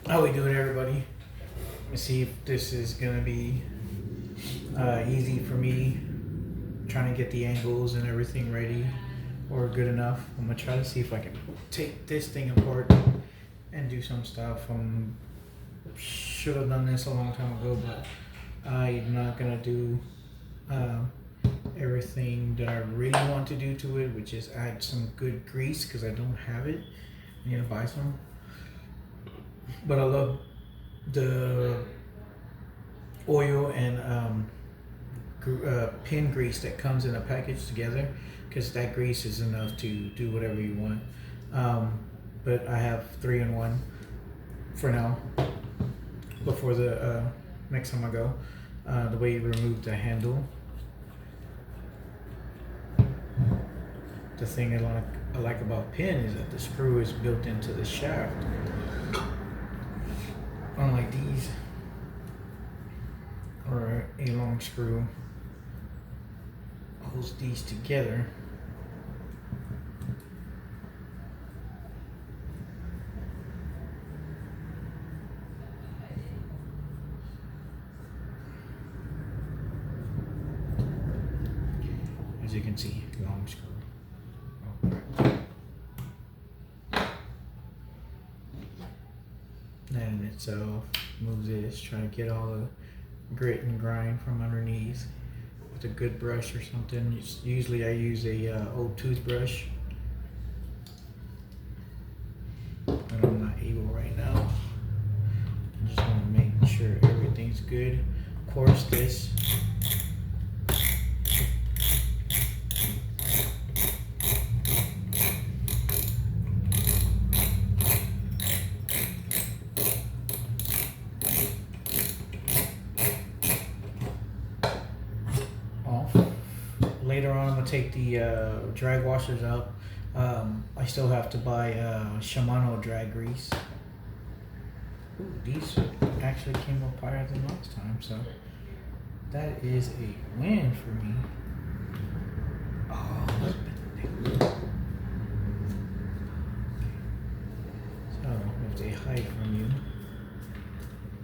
How we doing, everybody? Let's see if this is gonna be easy for me. Trying to get the angles and everything ready or good enough. I'm gonna try to see if I can take this thing apart and do some stuff. Should have done this a long time ago, but I'm not gonna do everything that I really want to do to it, which is add some good grease because I don't have it. I need to buy some. But I love the oil and pin grease that comes in a package together, because that grease is enough to do whatever you want. But I have 3-in-1 for now. Before the next time I go, the way you remove the handle. The thing I like about pin is that the screw is built into the shaft, unlike these, or a long screw holds these together. As you can see, long screw. And itself moves this, try to get all the grit and grind from underneath with a good brush or something. Usually I use a old toothbrush, but I'm not able right now. I just want to make sure everything's good. Of course, this later on, I'm gonna take the drag washers out. I still have to buy Shimano drag grease. Ooh, these actually came up higher than last time, so that is a win for me. Oh, so if they hide from you,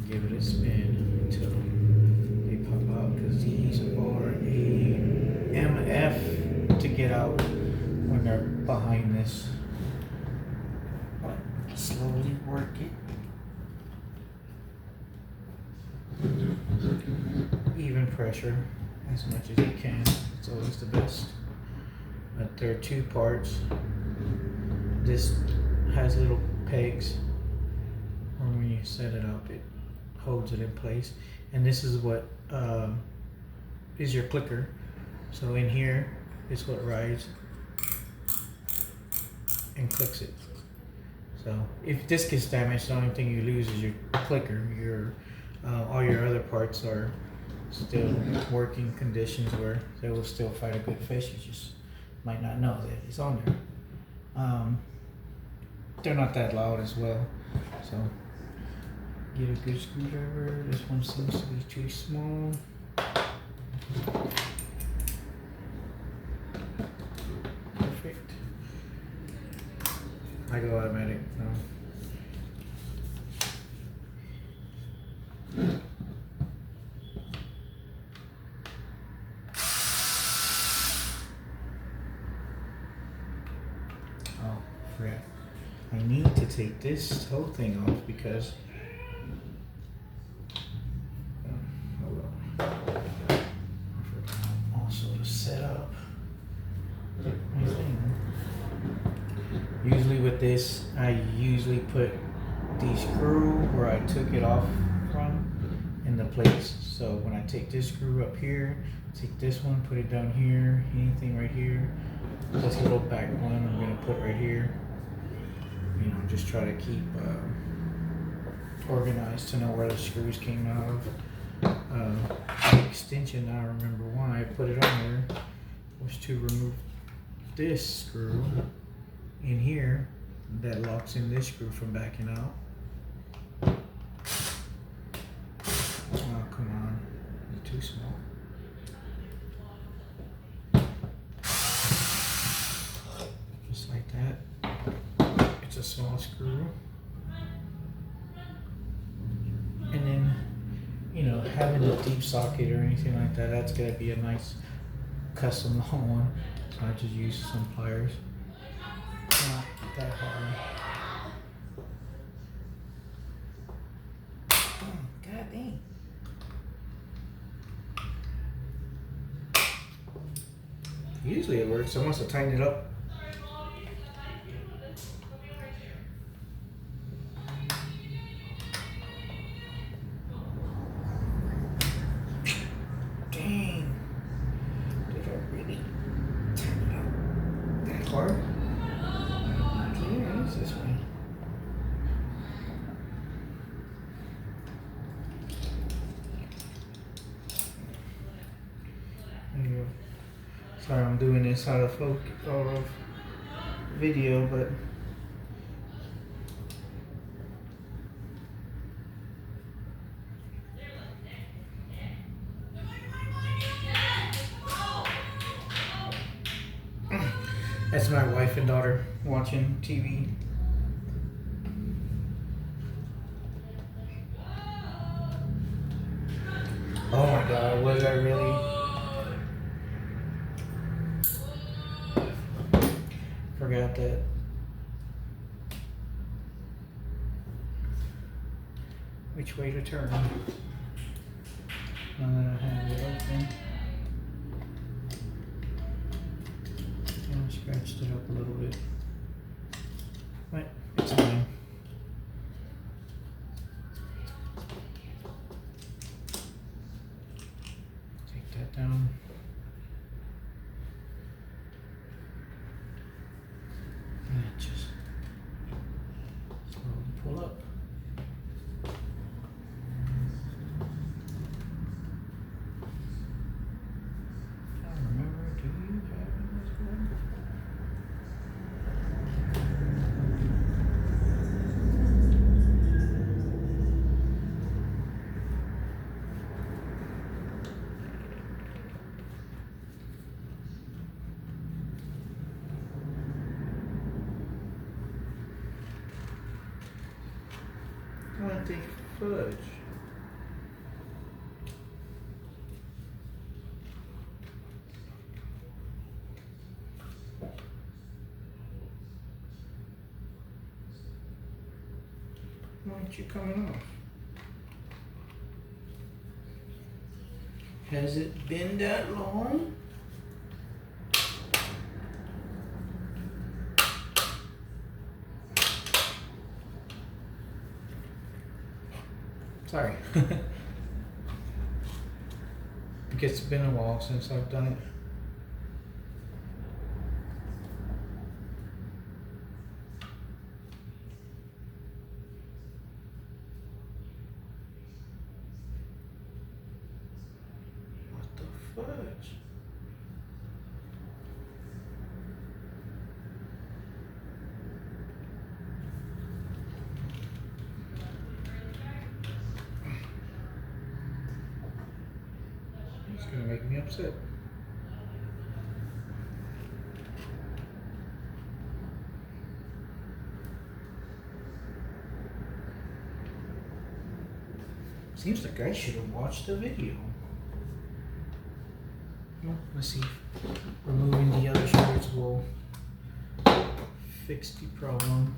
give it a spin until they pop out, because these are a MF to get out when they're behind this. Slowly work it. Even pressure as much as you can. It's always the best. But there are two parts. This has little pegs, or when you set it up, it holds it in place. And this is what is your clicker. So in here is what rides and clicks it. So if this gets damaged, the only thing you lose is your clicker. All your other parts are still working conditions where they will still fight a good fish. You just might not know that it's on there. They're not that loud as well. So get a good screwdriver. This one seems to be too small. Perfect. I go automatic now. Oh, crap. I need to take this whole thing off because hold on. I forgot also to set up my thing. Usually with this, I usually put the screw where I took it off from in the place. So when I take this screw up here, take this one, put it down here, anything right here. This little back one I'm gonna put right here. You know, just try to keep organized to know where the screws came out of. The extension, I remember why I put it on there, was to remove this screw in here that locks in this screw from backing out. Oh, come on, it's too small. Just like that. It's a small screw. having a deep socket or anything like that. That's gonna be a nice custom long one. So I just use some pliers. Not that hard. God dang. Usually it works. I must have tightened it up. Dang. Did I really tighten it up that hard? Yeah, it's this way. There you go. Sorry, I'm doing this out of focus, out of video, but that's my wife and daughter watching TV. Oh my God, was I really? Forgot that. Which way to turn? Now that I have it open. I scratched it up a little bit. But it's fine. Take that down. And just slowly pull up. I don't remember, do you have this one? What the fudge? Why aren't you coming off? Has it been that long? Sorry. Because it's been a while since I've done it. What the fudge? It's gonna make me upset. Seems like I should have watched the video. Well, let's see. Removing the other shirts will fix the problem.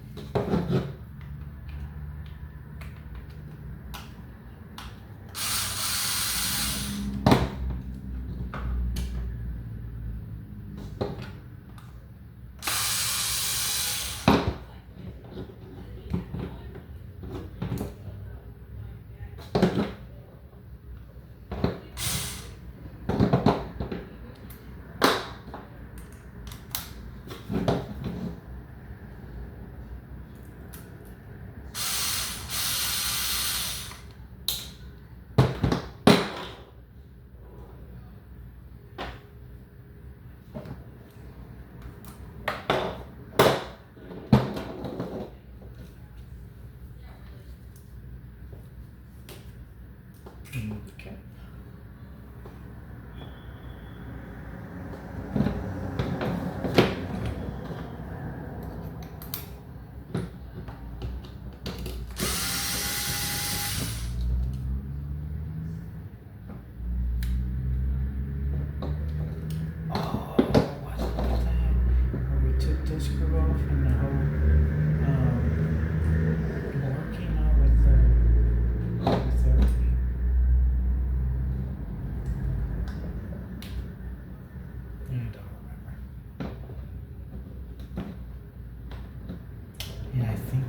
Okay.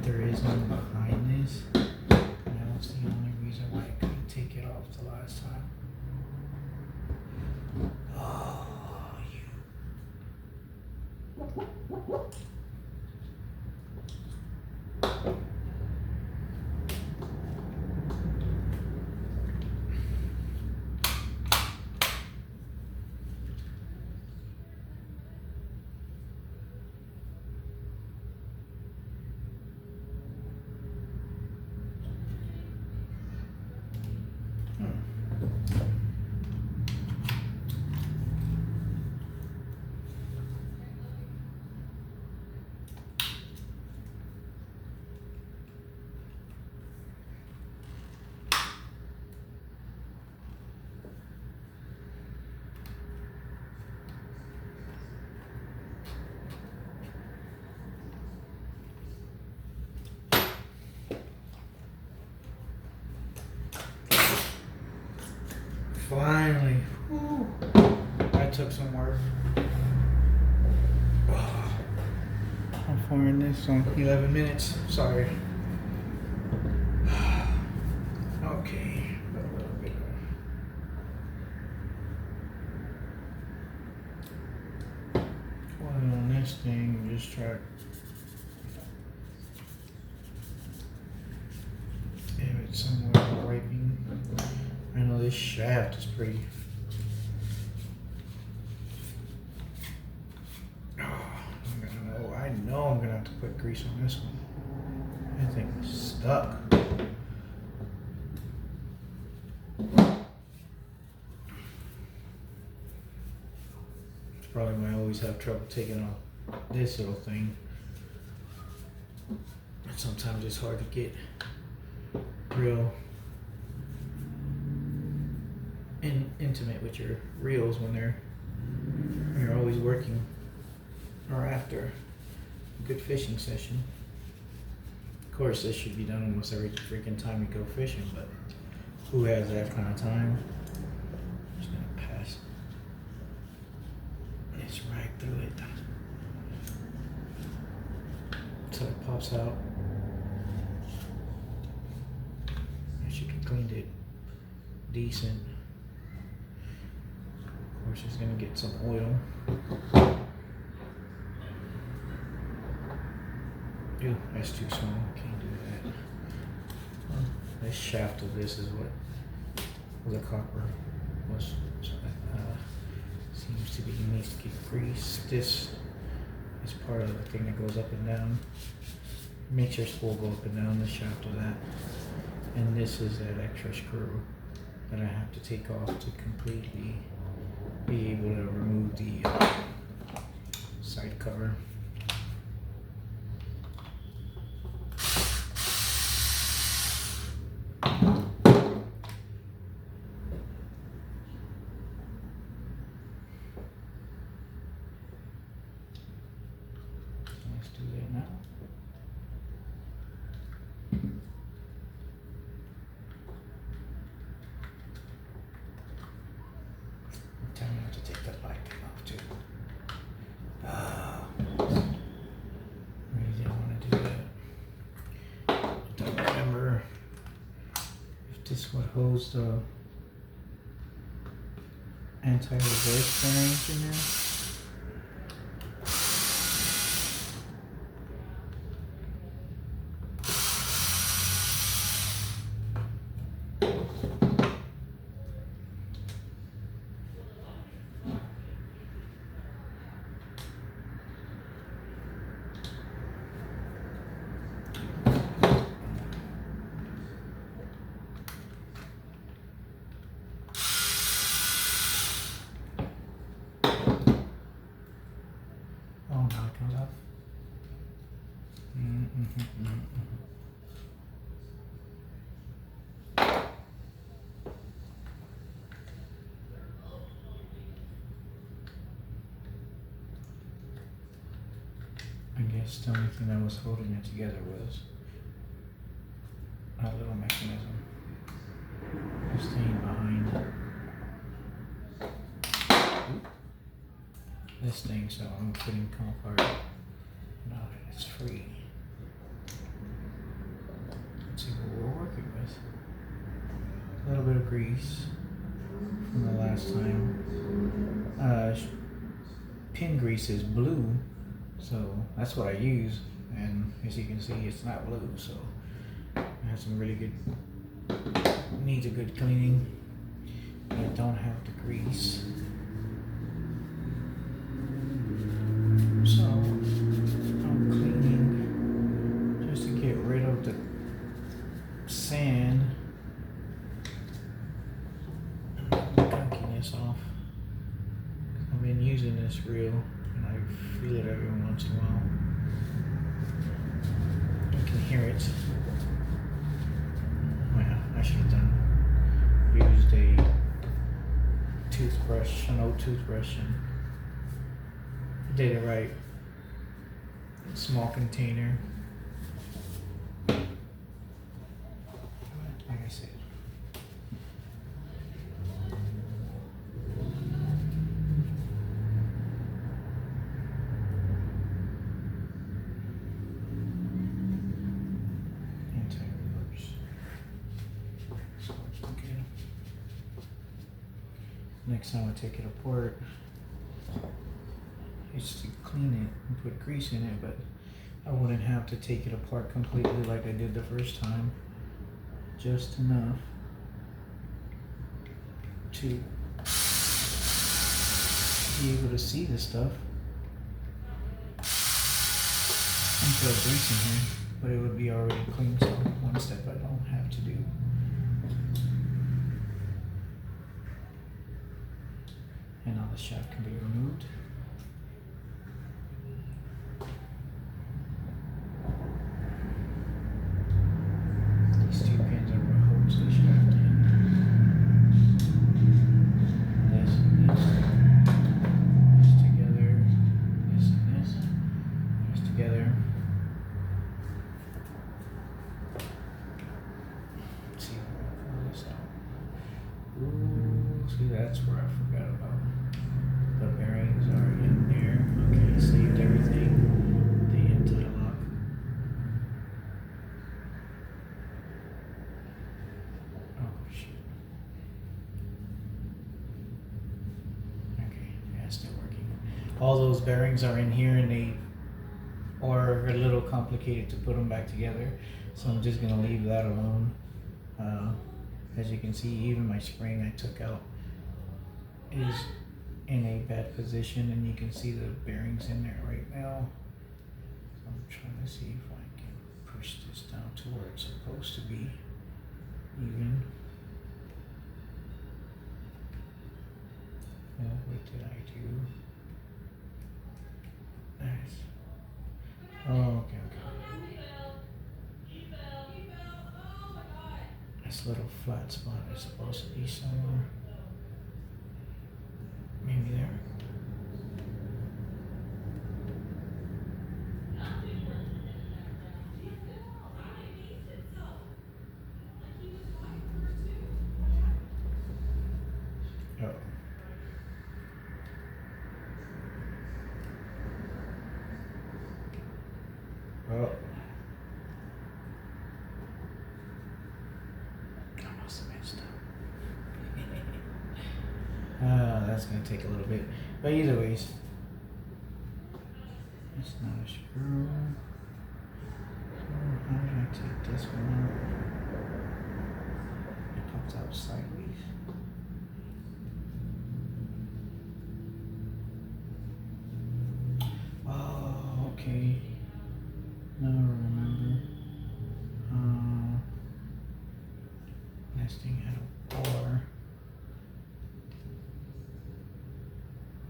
there is one behind this. And that's the only reason why I couldn't take it off the last time. Oh, you. Finally. Whew. That took some work. I'm firing this on 11 minutes. Sorry. Okay. A little bit. Oil on this thing. Just try. If it's somewhere wiping. I know this shaft is pretty. I know I'm gonna have to put grease on this one. That thing is stuck. It's probably why I always have trouble taking off this little thing. And sometimes it's hard to get real intimate with your reels when you're always working or after a good fishing session. Of course, this should be done almost every freaking time we go fishing, but who has that kind of time? I'm just gonna pass this right through it until it pops out. I should have cleaned it decent. Of course, it's gonna get some oil. Ew, that's too small. Can't do that. This shaft of this is what the copper was. Seems to be needs to get greased. This is part of the thing that goes up and down. Makes your spool go up and down. The shaft of that, and this is that extra screw that I have to take off to completely be able to remove the side cover. Let's do that now. Tell me to take that light off too. Really didn't want to do that. I don't remember if this what holds the anti-reverse bearings in there. Oh, now it comes off. I guess the only thing that was holding it together was a little mechanism. Staying behind this thing, so I'm putting come apart. Now that it's free. grease from the last time. Pin grease is blue, so that's what I use. And as you can see, it's not blue, so it has some really good, needs a good cleaning. But I don't have the grease. So I'm cleaning just to get rid of the sand. Gunkiness off. I've been using this reel and I feel it every once in a while. You can hear it. Well, I should have used a toothbrush, an old toothbrush, and did it right. Small container. Like I said. Next time I take it apart, it's to clean it and put grease in it, but I wouldn't have to take it apart completely like I did the first time. Just enough to be able to see the stuff and put grease in here, but it would be already clean, so one step I don't have to do. And now the shaft can be removed. These two pins are what holds the shaft in. This and this. This together. This and this. This together. Let's see if I can pull this out. Ooh, see, that's where I forgot about. The bearings are in there. Okay, saved everything. The anti-lock. Oh shit. Okay, yeah, it's still working. All those bearings are in here, and they are a little complicated to put them back together. So I'm just gonna leave that alone. As you can see, even my spring I took out is in a bad position, and you can see the bearings in there right now. So I'm trying to see if I can push this down to where it's supposed to be even. What did I do? Nice. Oh, okay. This little flat spot is supposed to be somewhere. Maybe there. Oh. Oh. I must have messed up. That's gonna take a little bit. But either ways. It's not a screw. So how did I take this one out? It pops out sideways. Oh, okay. Now I remember. This thing had a bar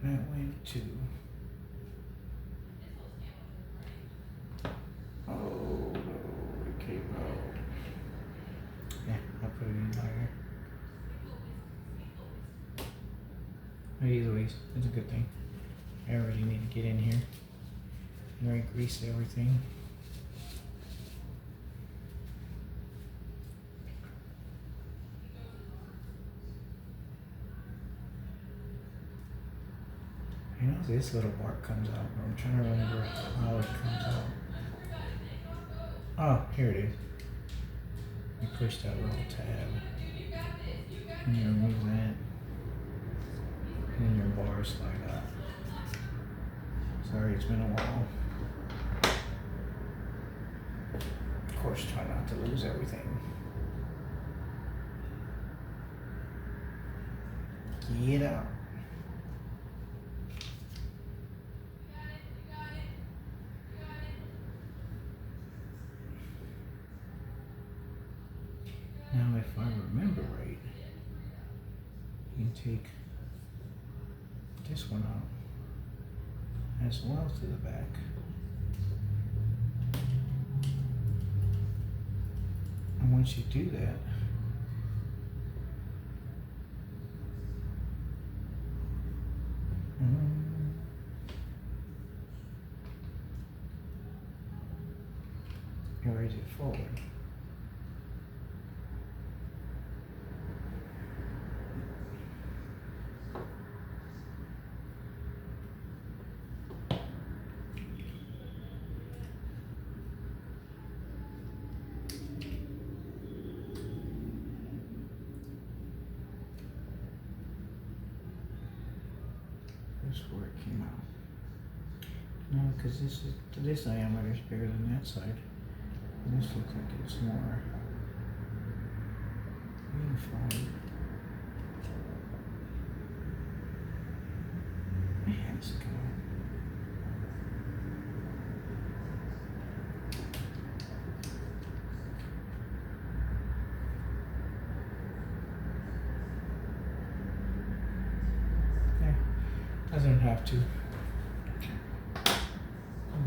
that went to. Oh no, it came out. Yeah, I'll put it in there. But either ways, it's a good thing. I already need to get in here and re-grease everything. You know, this little part comes out, but I'm trying to remember how it comes out. Oh, here it is. You push that little tab. And you remove that. And your bars slide out. Sorry, it's been a while. Of course, try not to lose everything. Get out. Now, if I remember right, you can take this one out as well to the back. And once you do that, you raise it forward. This is where it came out. No, because this diameter is bigger than that side. And this looks like it's more uniform. Man, it's good. Doesn't have to.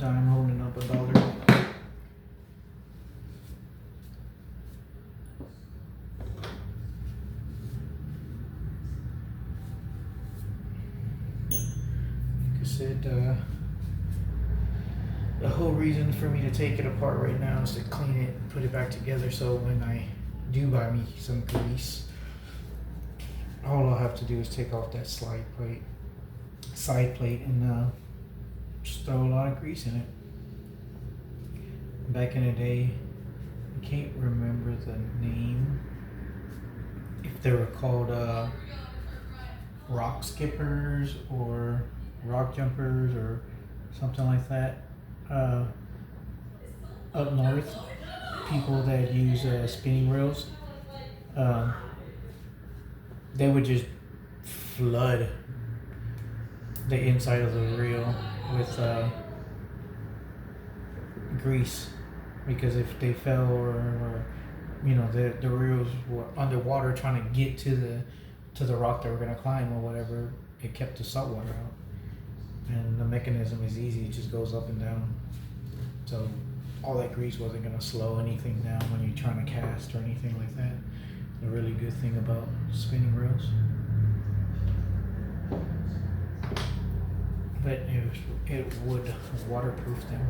I'm holding up $1. Like I said, the whole reason for me to take it apart right now is to clean it and put it back together, so when I do buy me some grease, all I'll have to do is take off that side plate and just throw a lot of grease in it. Back in the day, I can't remember the name, if they were called rock skippers or rock jumpers or something like that. Up north, people that use spinning reels, they would just flood the inside of the reel with grease, because if they fell or you know the reels were underwater trying to get to the rock they were going to climb or whatever, it kept the salt water out. And the mechanism is easy, it just goes up and down, so all that grease wasn't going to slow anything down when you're trying to cast or anything like that. The really good thing about spinning reels. But it would waterproof them.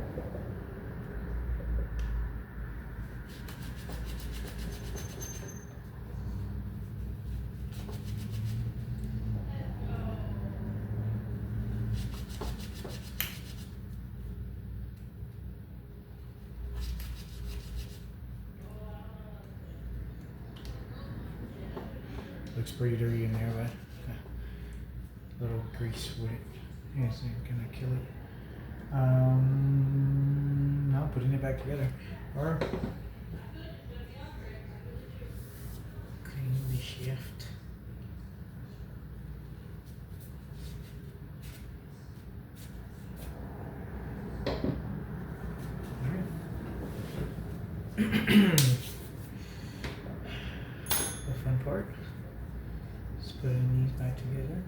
Looks pretty dirty in there, but a little grease with it. Yes, I'm gonna kill it. Now putting it back together. Or cleaning the shaft. The fun part is putting these back together.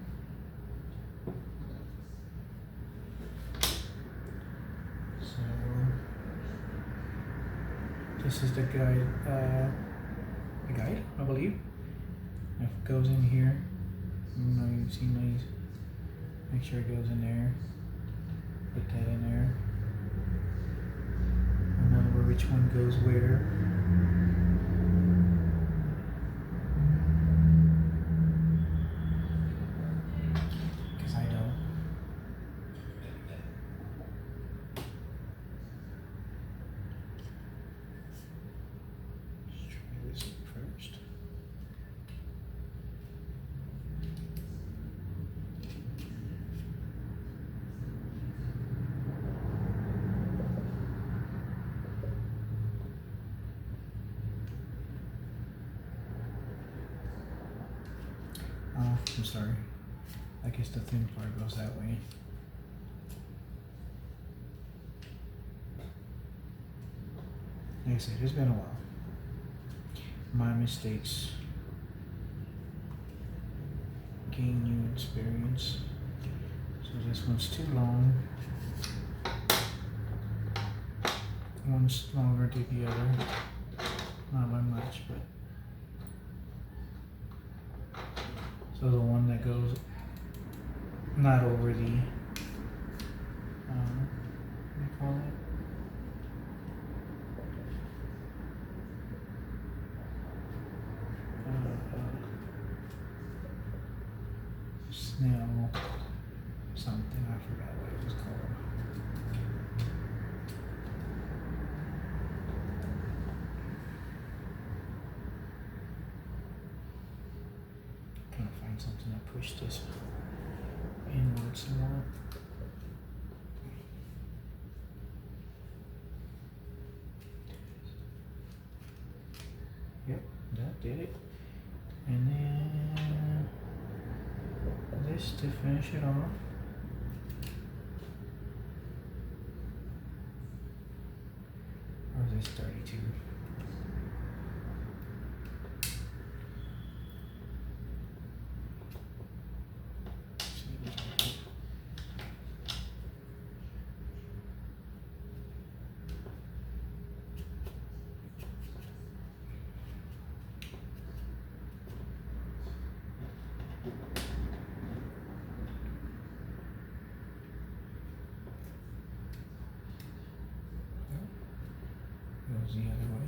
This is the guide, I believe. If it goes in here, you know, you've seen these. Make sure it goes in there. Put that in there. Remember which one goes where. Because I don't. Let's try this first. I'm sorry. I guess the thin part goes that way. Like I said, it's been a while. My mistakes gain new experience. So this one's too long. One's longer than the other. Not by much, but. So the one that goes not over the, what do you call it? Snail something, I forgot what it was called. Trying to find something to push this inward some more. Yep, that did it. And then this to finish it off. Or is this 32? Goes the other way.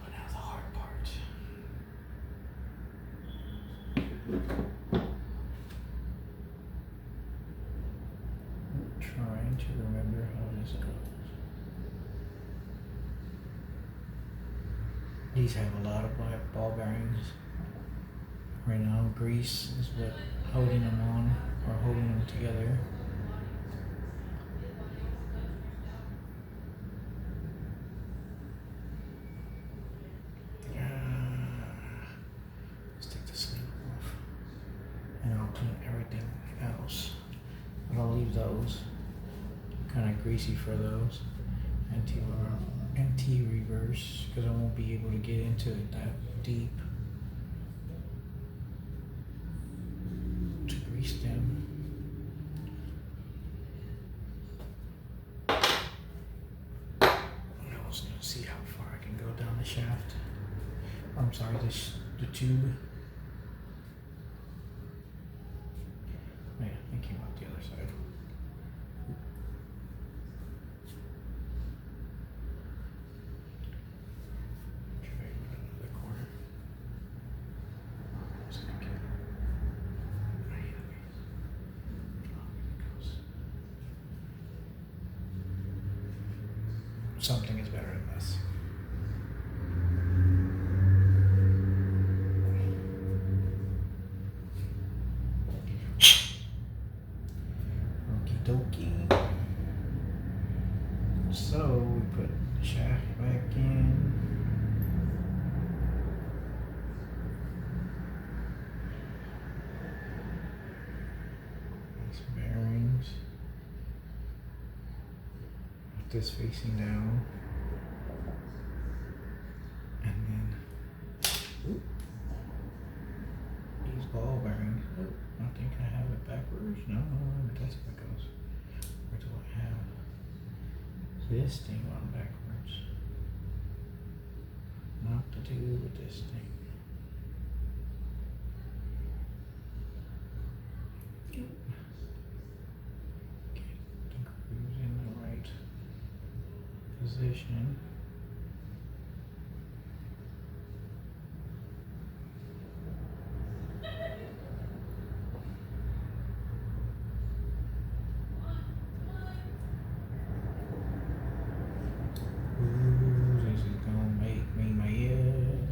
Now the hard part. I'm trying to remember how this goes. These have a lot of ball bearings. Right now, grease is what holding them on or holding them together. Let's take the sleeve off, and I'll clean everything else. But I'll leave those kind of greasy for those anti-reverse because I won't be able to get into it that deep. Them. I was going to see how far I can go down the shaft. I'm sorry, the tube. Oh yeah, it came out the other side. Try another corner. Something is better than this. Okie dokie. So we put the shaft back in. These bearings. This facing down, and then these ball bearings. Oh, I think I have it backwards. No, that's how it goes. Where do I have this thing on backwards? Not to do with this thing. Get the grooves in the right position. Ooh, this is gonna make me mad.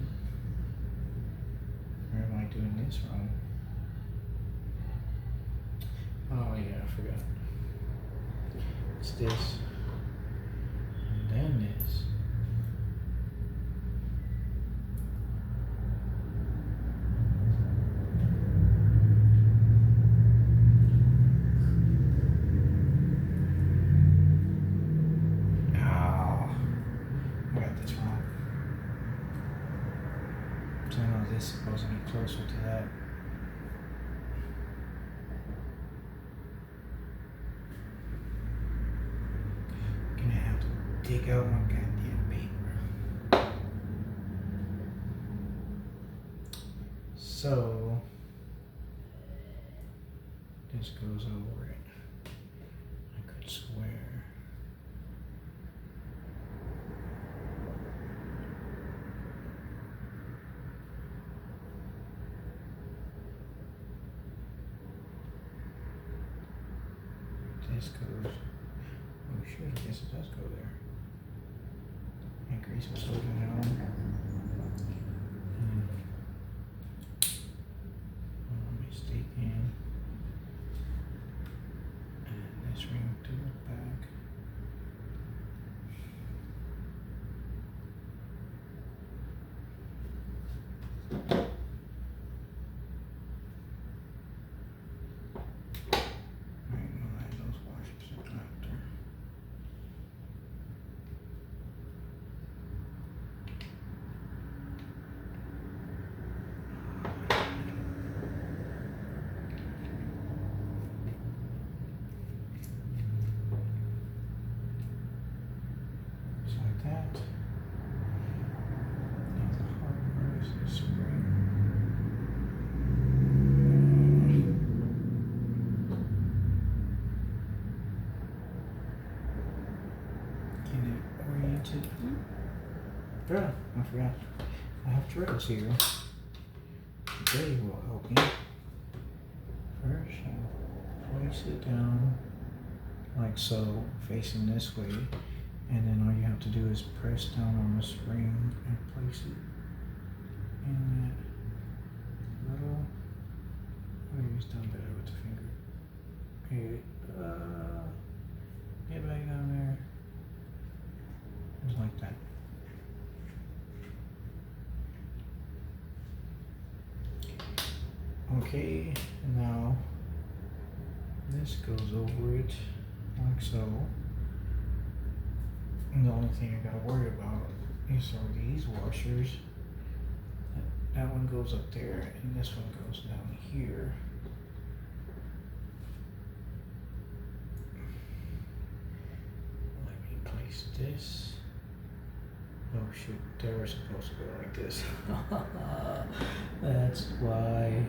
Or am I doing this wrong? Oh yeah, I forgot. It's this. And then this. I got this wrong. So I know this is supposed to be closer to that. Gonna have to dig out my goddamn paper. So this goes over it. I could swear. This goes, oh shit, I guess it does go there. And Grace was holding it on. I'm mistaken. And this ring to the back. That. Now the hardware is the spring. Get it oriented. Yeah, I forgot. I have drills here. They will help me. First, you place it down like so, facing this way. And then all you have to do is press down on the spring and place it in that little. Maybe it's done better with the finger. Okay, get back down there. Just like that. Okay, now this goes over it like so. And the only thing I gotta worry about is these washers. That one goes up there and this one goes down here. Let me place this. Oh shoot, they were supposed to go like this. That's why.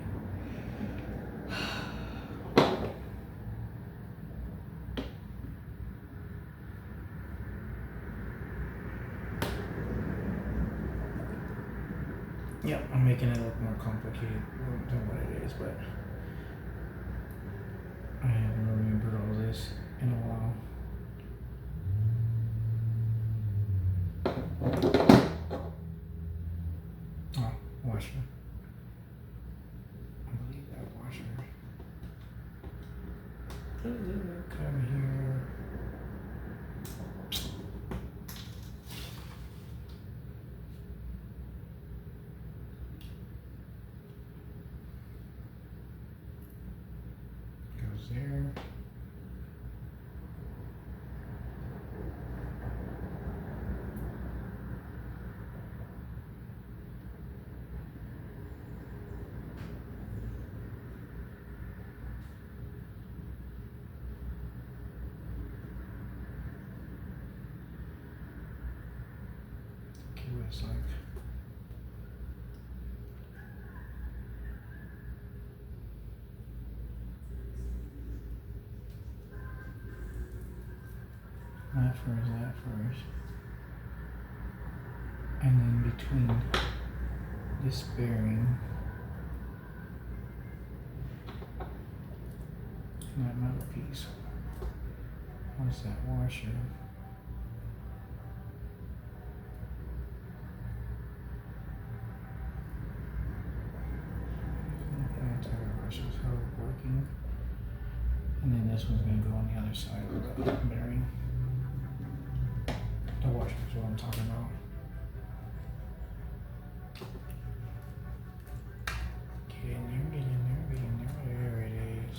Yep, I'm making it look more complicated than what it is, but I haven't remembered all this in a while. Oh, washer. I believe that washer. Come here. There. Okay, what it's like. That first. And then between this bearing and that metal piece, what's that washer? The entire washer is how it's working. And then this one's gonna go on the other side of the bearing. The washer is what I'm talking about. Get in there, get in there, get in there. There it is.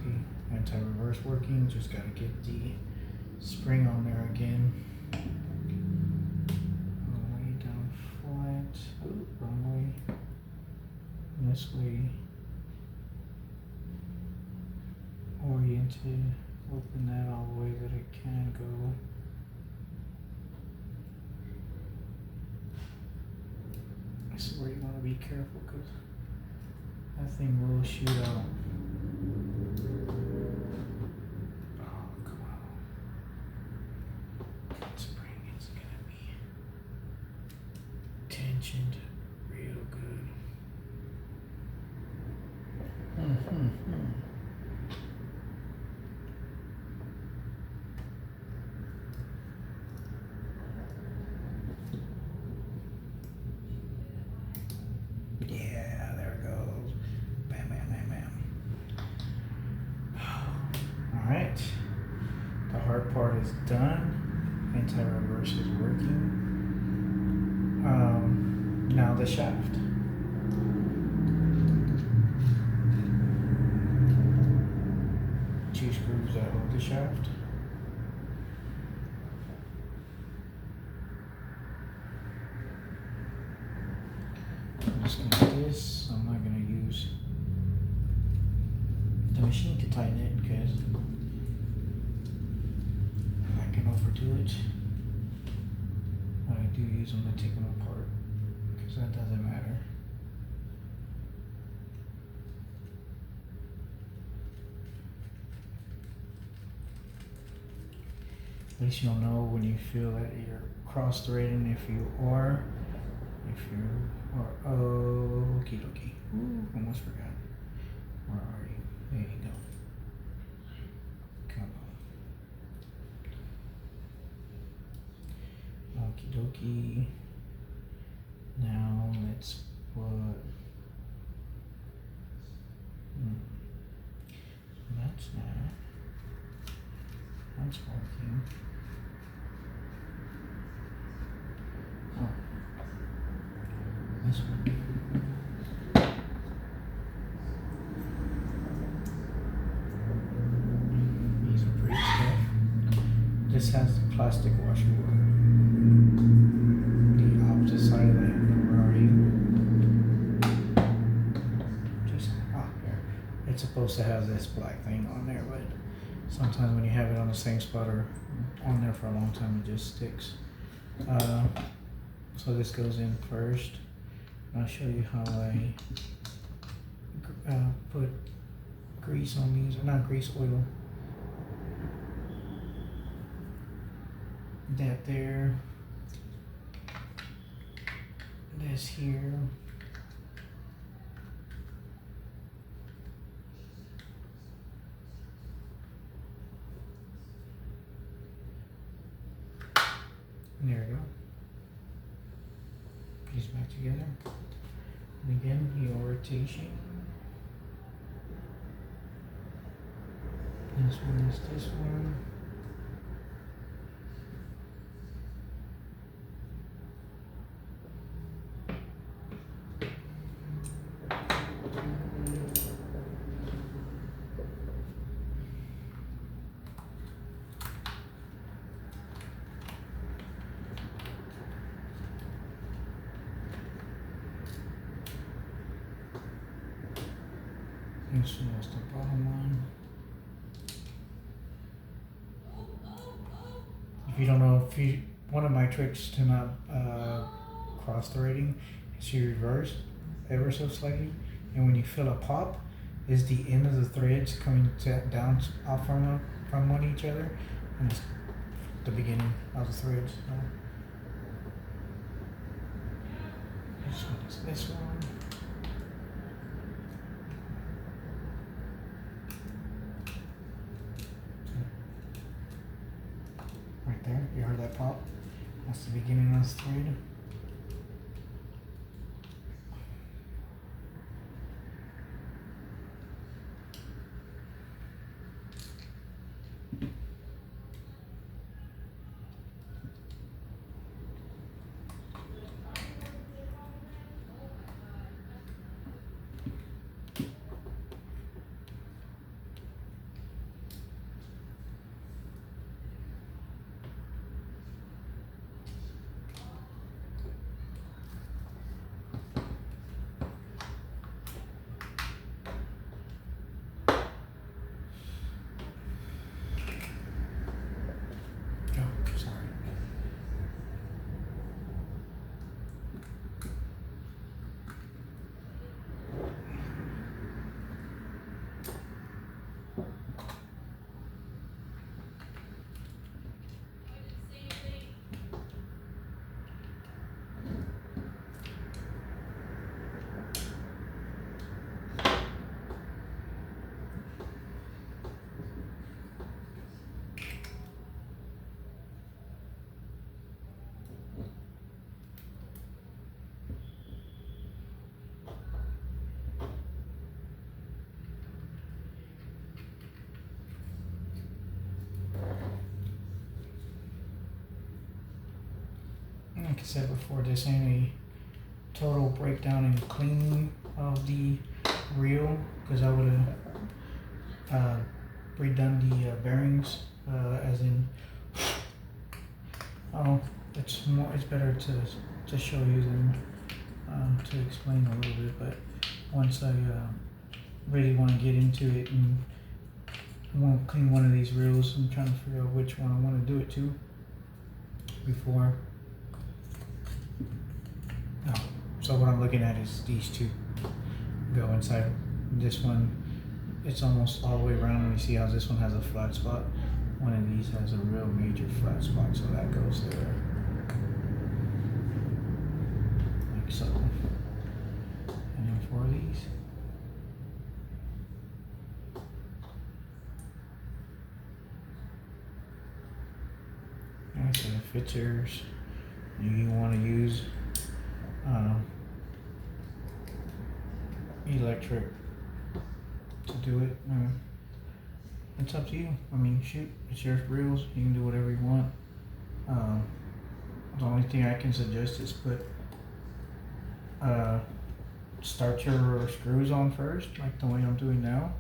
See, anti-reverse working. Just gotta get the spring on there again. All the way down flat. Ooh, wrong way. This way. Oriented. Open that all the way that it can go. This is where you want to be careful because that thing will shoot out. Oh, come on. That spring is going to be tensioned real good. Yeah, there it goes. Bam, bam, bam, bam. All right. The hard part is done. Anti-reverse is working. Now the shaft. Two screws that hold the shaft. I'm just gonna do this. I'm not gonna use the machine to tighten it because I can overdo it. But I do use them to take them apart because that doesn't matter. At least you'll know when you feel that you're cross-threading if you are. Okie dokie. Ooh, almost forgot. Where are you? There you go. Come on. Okie dokie. Now let's put. That's not. That's working. Oh. This one. These are pretty stiff. This has the plastic washboard. The opposite side of the handle, where are you? Just here. It's supposed to have this black thing on there, but sometimes when you have it on the same spot or on there for a long time, it just sticks. So this goes in first. I'll show you how I put grease on these, or not grease, oil. That there. This here. And there we go. Put these back together. And again, your rotation. This one is this one. This one is the bottom one. If you don't know, one of my tricks to not cross threading is to reverse ever so slightly, and when you feel a pop, is the end of the threads coming down off from one each other, and it's the beginning of the threads. So this one is this one. Right there, you heard that pop? That's the beginning of the thread. like I said before, this ain't a total breakdown and cleaning of the reel, because I would have redone the bearings, as in, oh, it's better to show you than to explain a little bit. But once I really want to get into it and I want to clean one of these reels, I'm trying to figure out which one I want to do it to before. No. So what I'm looking at is these two go inside. This one, it's almost all the way around, and you see how this one has a flat spot. One of these has a real major flat spot, so that goes there, like so. And then 4 of these. So if it's yours, you want to use electric to do it, it's up to you. I mean, shoot, it's your reels. You can do whatever you want. The only thing I can suggest is start your screws on first, like the way I'm doing now.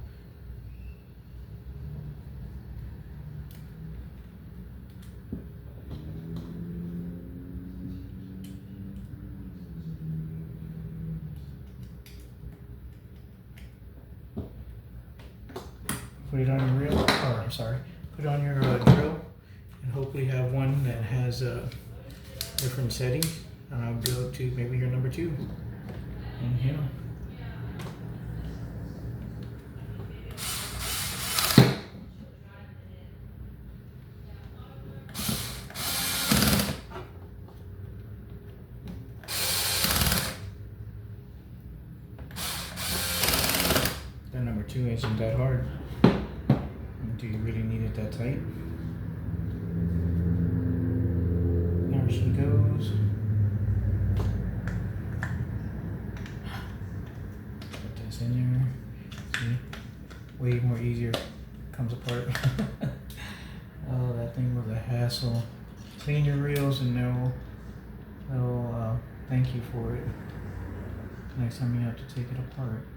Put it on your reel, or I'm sorry, put it on your drill, and hopefully have one that has a different setting. I'll go to maybe your number 2, and here. That number 2 isn't that hard. Do you really need it that tight? There she goes. Put this in there. See? Way more easier. Comes apart. Oh, that thing was a hassle. Clean your reels and they'll thank you for it next time you have to take it apart.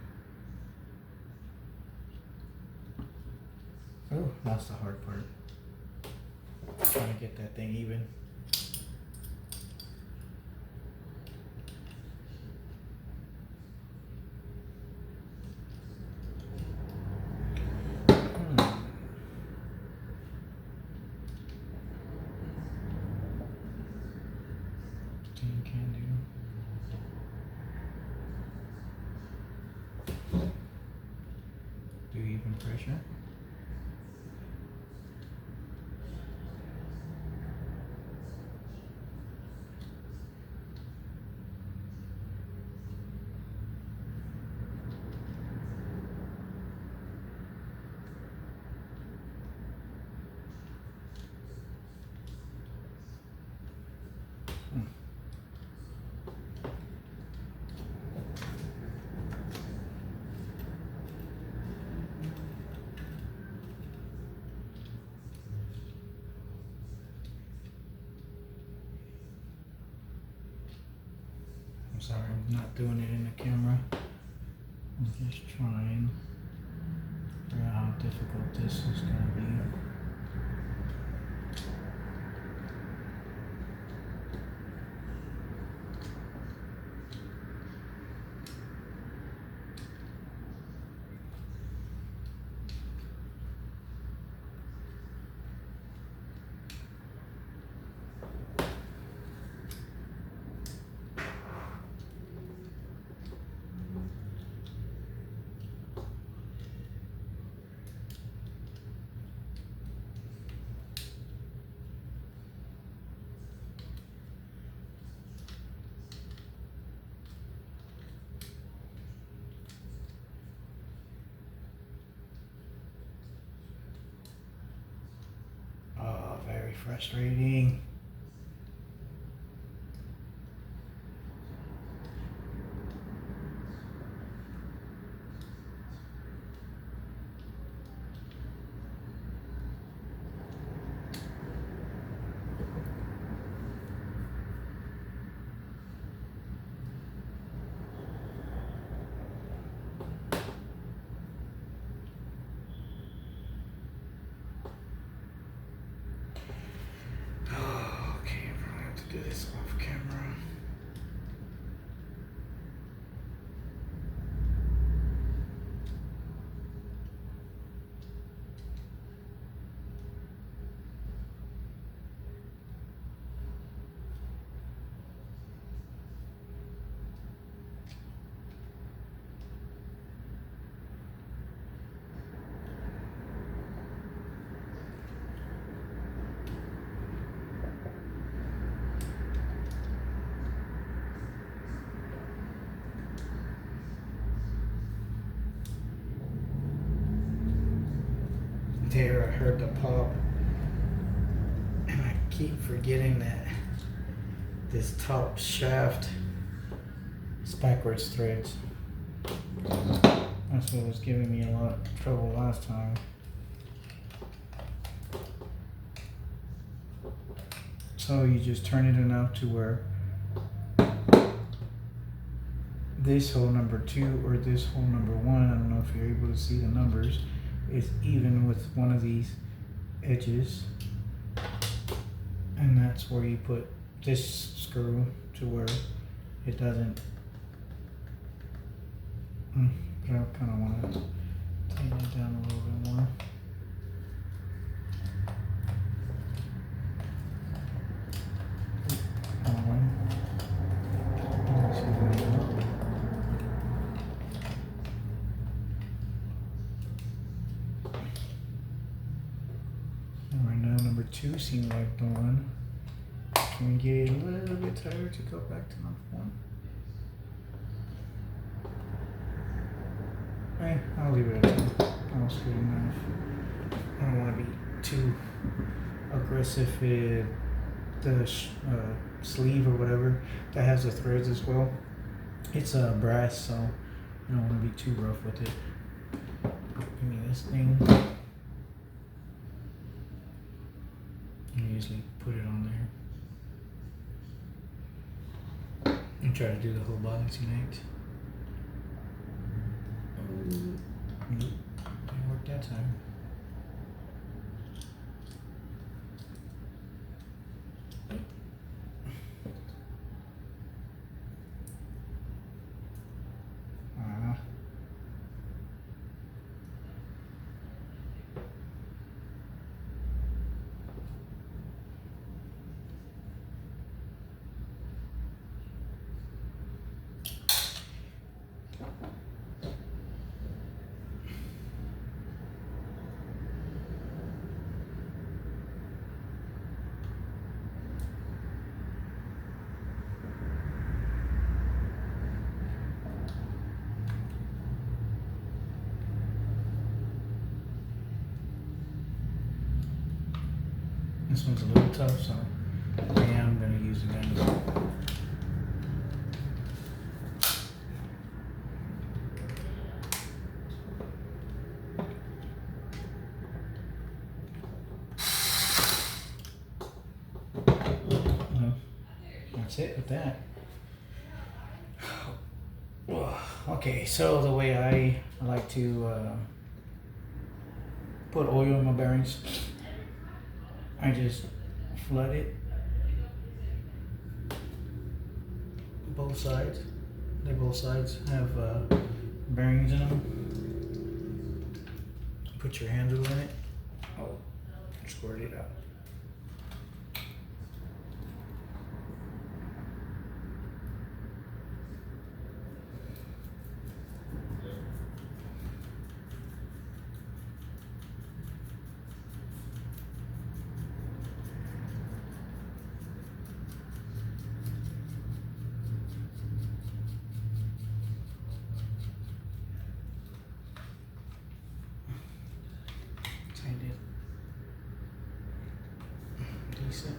Oh, that's the hard part. Trying to get that thing even. Can do. Do even pressure. I'm sorry, I'm not doing it in the camera. I'm just trying to figure out how difficult this is going to be. Oh, very frustrating. do this off camera. There, I heard the pop, and I keep forgetting that this top shaft is backwards threads. That's what was giving me a lot of trouble last time. So you just turn it enough to where this hole number 2 or this hole number 1, I don't know if you're able to see the numbers, is even with one of these edges, and that's where you put this screw to where it doesn't. But I kind of want to tighten it down a little bit more. Number 2 seems like the one. Can we get it a little bit tighter to go back to number 1? I'll leave it at 2. That's good enough. I don't want to be too aggressive with the sleeve or whatever that has the threads as well. It's brass, so I don't want to be too rough with it. Give me this thing. Usually put it on there and try to do the whole balancing act. Nope, didn't work that time. This one's a little tough, so I am going to use it again. That's it with that. Okay, so the way I like to put oil in my bearings, I just flood it both sides. They both sides have bearings in them. Put your handle in it. Oh, squirt it out. Decent.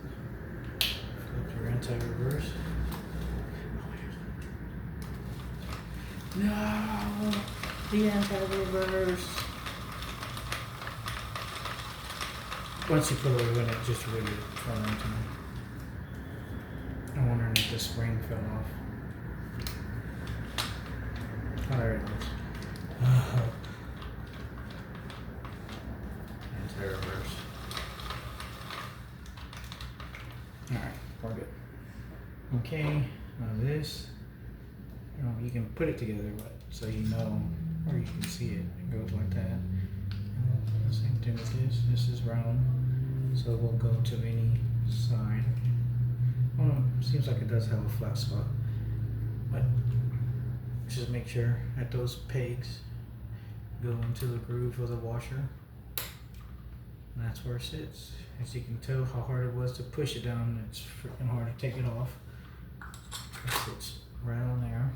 Flip your anti-reverse. No, the anti-reverse. Once you put oil in it, just really turn on to me. I'm wondering if the spring fell off. Oh, there it goes. Anti-reverse. Alright, we're good. Okay, now this, you can put it together, but so you know, or you can see it. It goes like that. Same thing with this. This is round, so it will go to any side. Seems like it does have a flat spot, but just make sure that those pegs go into the groove of the washer. And that's where it sits. As you can tell how hard it was to push it down, it's freaking hard to take it off. It sits right on there.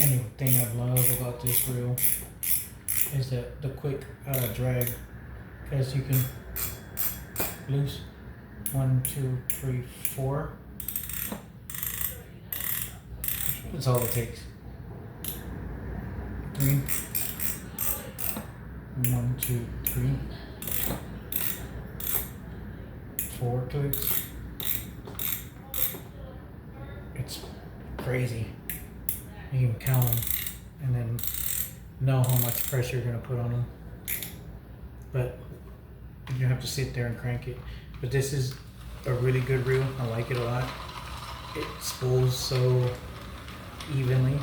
Anything I love about this reel is that the quick drag, as you can loose 1, 2, 3, 4. That's all it takes. 3, 1, 2, 3, 4 clicks. It's crazy. You can count them and then know how much pressure you're going to put on them. But you have to sit there and crank it. But this is a really good reel. I like it a lot. It spools so evenly.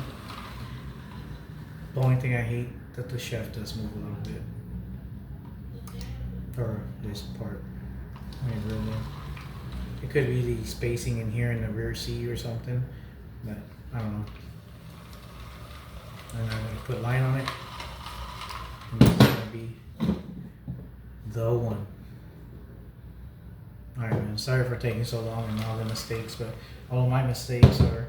The only thing I hate that the shaft does move a little bit. Or this part. I mean, really. It could be the spacing in here in the rear seat or something. But I don't know. And I'm going to put line on it. And this is going to be the one. Alright, man. Sorry for taking so long and all the mistakes, but all of my mistakes are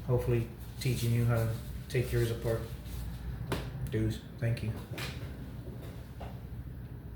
hopefully teaching you how to take yours apart. Dudes, thank you.